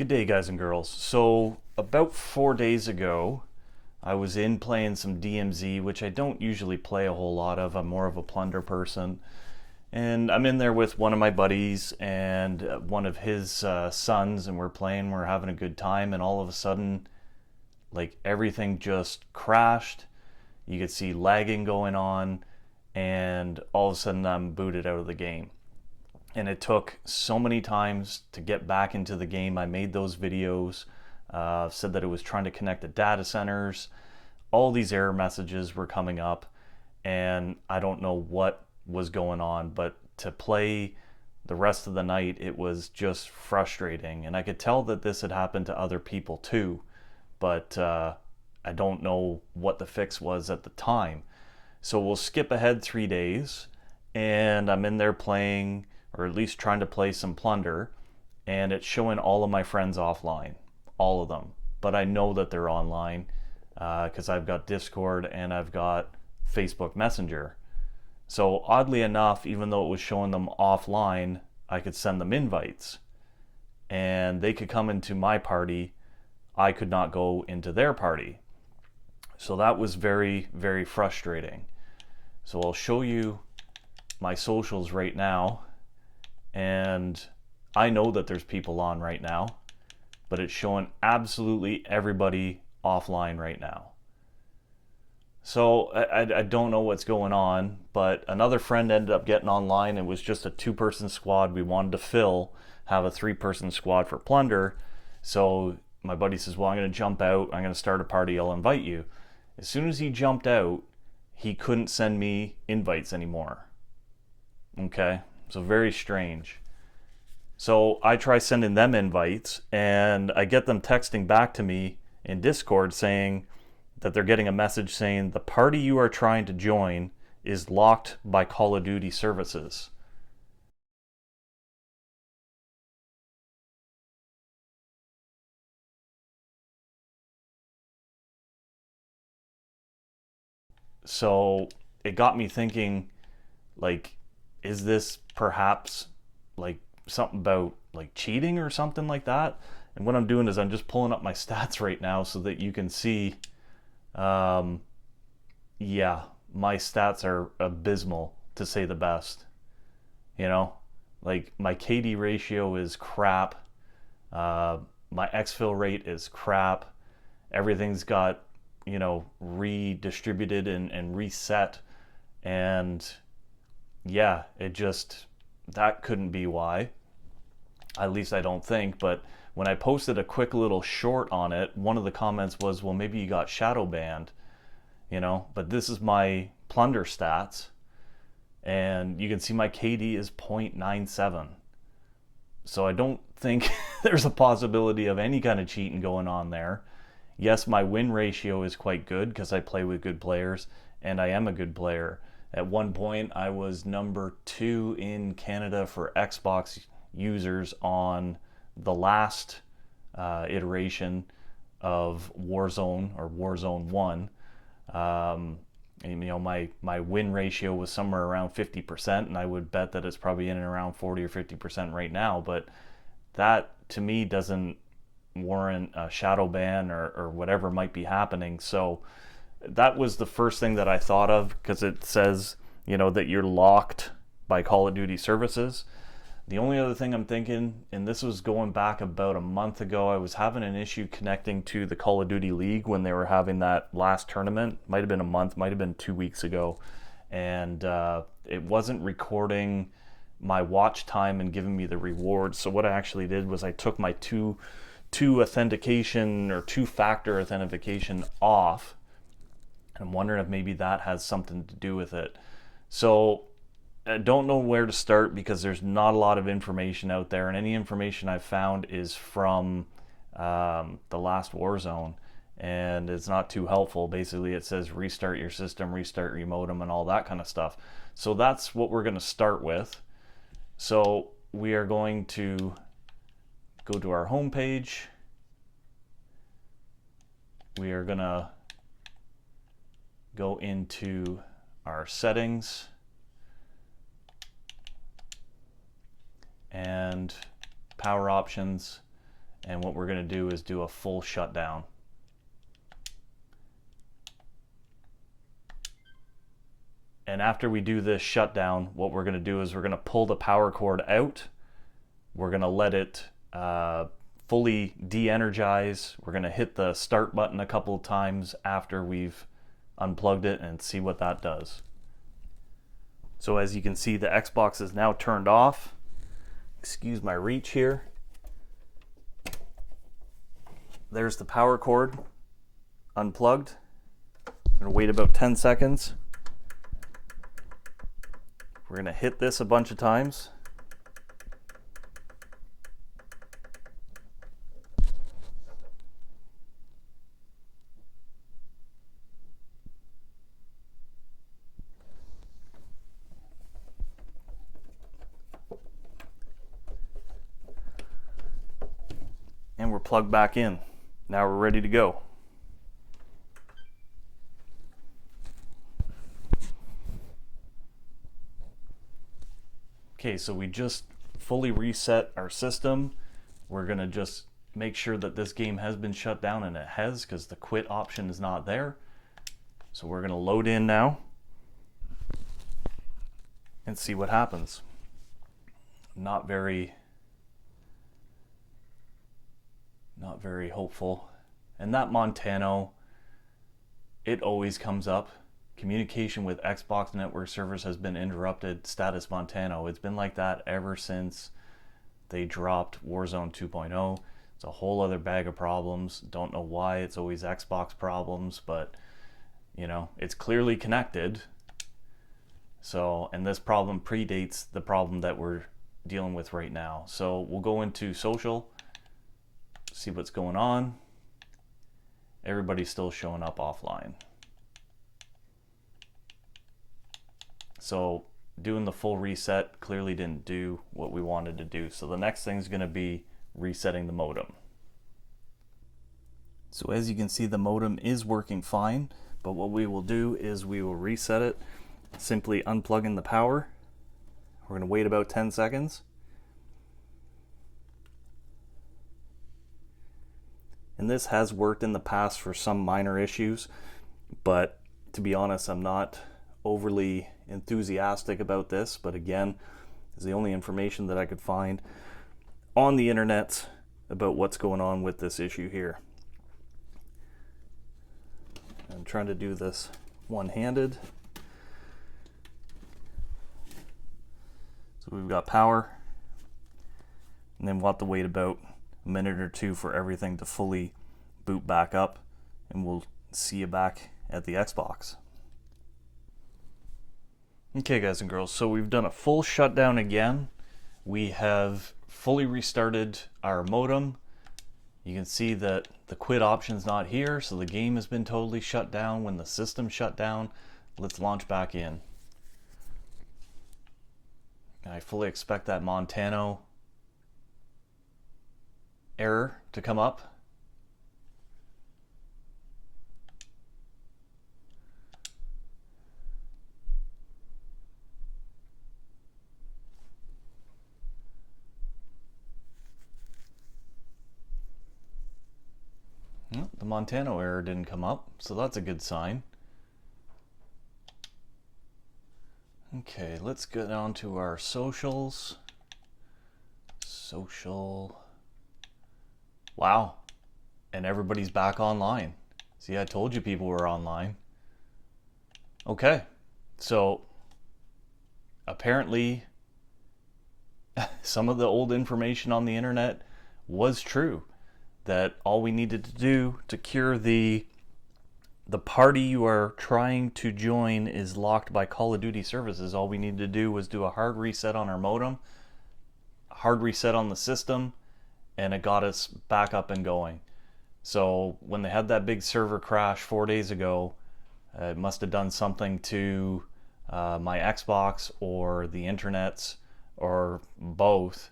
Good day, guys and girls. So about 4 days ago, I was in playing some DMZ, which I don't usually play a whole lot of. I'm more of a plunder person. And I'm in there with one of my buddies and one of his sons, and we're playing, we're having a good time, and all of a sudden, like, everything just crashed. You could see lagging going on, and all of a sudden I'm booted out of the game. And it took so many times to get back into the game. I made those videos, said that it was trying to connect to data centers. All these error messages were coming up, and I don't know what was going on, but to play the rest of the night, it was just frustrating. And I could tell that this had happened to other people too, but I don't know what the fix was at the time. So we'll skip ahead 3 days, and I'm in there playing, or at least trying to play some plunder, and it's showing all of my friends offline, all of them. But I know that they're online because I've got Discord and I've got Facebook Messenger. So oddly enough, even though it was showing them offline, I could send them invites and they could come into my party. I could not go into their party. So that was very, very frustrating. So I'll show you my socials right now. And I know that there's people on right now, but it's showing absolutely everybody offline right now. So I don't know what's going on, but another friend ended up getting online. It was just a 2-person squad we wanted to fill, have a 3-person squad for plunder. So my buddy says, well, I'm going to jump out. I'm going to start a party. I'll invite you. As soon as he jumped out, he couldn't send me invites anymore. Okay. So very strange. So I try sending them invites, and I get them texting back to me in Discord saying that they're getting a message saying the party you are trying to join is locked by Call of Duty services. So it got me thinking, like, is this perhaps like something about like cheating or something like that? And what I'm doing is I'm just pulling up my stats right now so that you can see, yeah, my stats are abysmal, to say the best. You know, like my KD ratio is crap, my exfil rate is crap, everything's got, you know, redistributed and reset, and yeah, it just, that couldn't be why. At least I don't think. But when I posted a quick little short on it, one of the comments was, well, maybe you got shadow banned, you know. But this is my plunder stats, and you can see my KD is 0.97. So I don't think there's a possibility of any kind of cheating going on there. Yes, my win ratio is quite good because I play with good players, and I am a good player. At one point, I was number 2 in Canada for Xbox users on the last iteration of Warzone, or Warzone 1. And, you know, my win ratio was somewhere around 50%, and I would bet that it's probably in and around 40 or 50% right now. But that, to me, doesn't warrant a shadow ban or whatever might be happening. So that was the first thing that I thought of, because it says, you know, that you're locked by Call of Duty services. The only other thing I'm thinking, and this was going back about a month ago, I was having an issue connecting to the Call of Duty League when they were having that last tournament. Might have been a month, might have been 2 weeks ago. And it wasn't recording my watch time and giving me the rewards. So what I actually did was I took my two authentication, or 2-factor authentication, off. I'm wondering if maybe that has something to do with it. So I don't know where to start because there's not a lot of information out there, and any information I've found is from the last Warzone, and it's not too helpful. Basically, it says restart your system, restart your modem, and all that kind of stuff. So that's what we're going to start with. So we are going to go to our home page. We are going to go into our settings and power options, And what we're going to do is do a full shutdown. And after we do this shutdown, what we're going to do is we're going to pull the power cord out. We're going to let it fully de-energize. We're going to hit the start button a couple of times after we've unplugged it and see what that does. So as you can see, the Xbox is now turned off. Excuse my reach here. There's the power cord unplugged. I'm going to wait about 10 seconds. We're going to hit this a bunch of times. And we're plugged back in. Now we're ready to go. Okay, so we just fully reset our system. We're gonna just make sure that this game has been shut down, and it has, because the quit option is not there. So we're gonna load in now and see what happens. Not very hopeful. And that Montano, it always comes up. Communication with Xbox network servers has been interrupted. Status Montano. It's been like that ever since they dropped Warzone 2.0. It's a whole other bag of problems. Don't know why it's always Xbox problems, but you know, it's clearly connected. So, and this problem predates the problem that we're dealing with right now. So we'll go into social, see what's going on. Everybody's still showing up offline. So doing the full reset clearly didn't do what we wanted to do. So the next thing is going to be resetting the modem. So as you can see, the modem is working fine, but what we will do is we will reset it, simply unplugging the power. We're going to wait about 10 seconds. And this has worked in the past for some minor issues, but to be honest, I'm not overly enthusiastic about this. But again, it's the only information that I could find on the internet about what's going on with this issue here. I'm trying to do this one-handed. So we've got power, and then we'll have to wait about a minute or two for everything to fully boot back up, and we'll see you back at the Xbox. Okay guys and girls, so we've done a full shutdown again. We have fully restarted our modem. You can see that the quit option's not here, so the game has been totally shut down when the system shut down. Let's launch back in. I fully expect that Montano error to come up. The Montano error didn't come up, so that's a good sign. Okay, let's get on to our socials. Social. Wow. And everybody's back online. See, I told you people were online. Okay. So apparently some of the old information on the internet was true. That all we needed to do to cure the party you are trying to join is locked by Call of Duty services. All we needed to do was do a hard reset on our modem, a hard reset on the system, and it got us back up and going. So when they had that big server crash 4 days ago, it must have done something to my Xbox or the internets or both,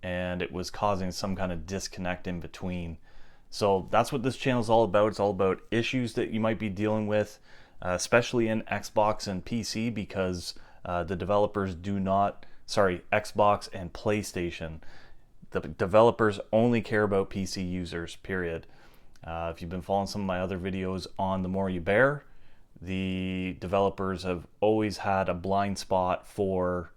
and it was causing some kind of disconnect in between. So that's what this channel is all about. It's all about issues that you might be dealing with, especially in Xbox and PC, because the developers Xbox and PlayStation the developers only care about PC users, period. If you've been following some of my other videos on The More You Bear, the developers have always had a blind spot for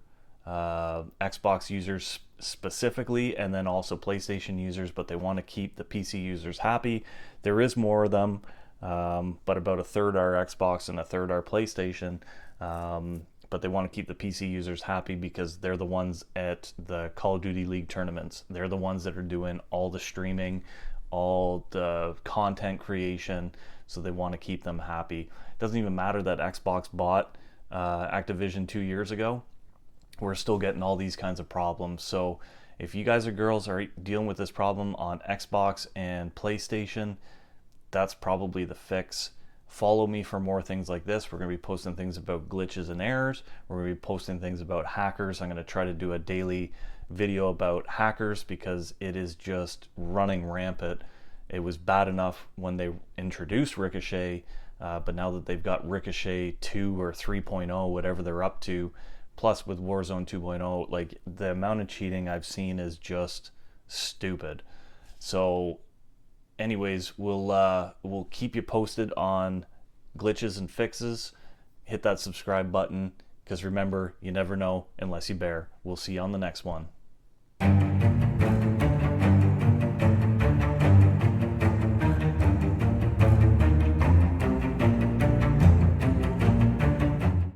Xbox users specifically, and then also PlayStation users, but they want to keep the PC users happy. There is more of them, but about a third are Xbox and a third are PlayStation. But they want to keep the PC users happy because they're the ones at the Call of Duty League tournaments. They're the ones that are doing all the streaming, all the content creation, so they want to keep them happy. It doesn't even matter that Xbox bought Activision 2 years ago. We're still getting all these kinds of problems. So if you guys or girls are dealing with this problem on Xbox and PlayStation, that's probably the fix. Follow me for more things like this. We're going to be posting things about glitches and errors. We're going to be posting things about hackers. I'm going to try to do a daily video about hackers because it is just running rampant. It was bad enough when they introduced Ricochet, but now that they've got Ricochet 2 or 3.0, whatever they're up to, plus with Warzone 2.0, like the amount of cheating I've seen is just stupid. So anyways, we'll keep you posted on glitches and fixes. Hit that subscribe button, because remember, you never know unless you bear. We'll see you on the next one.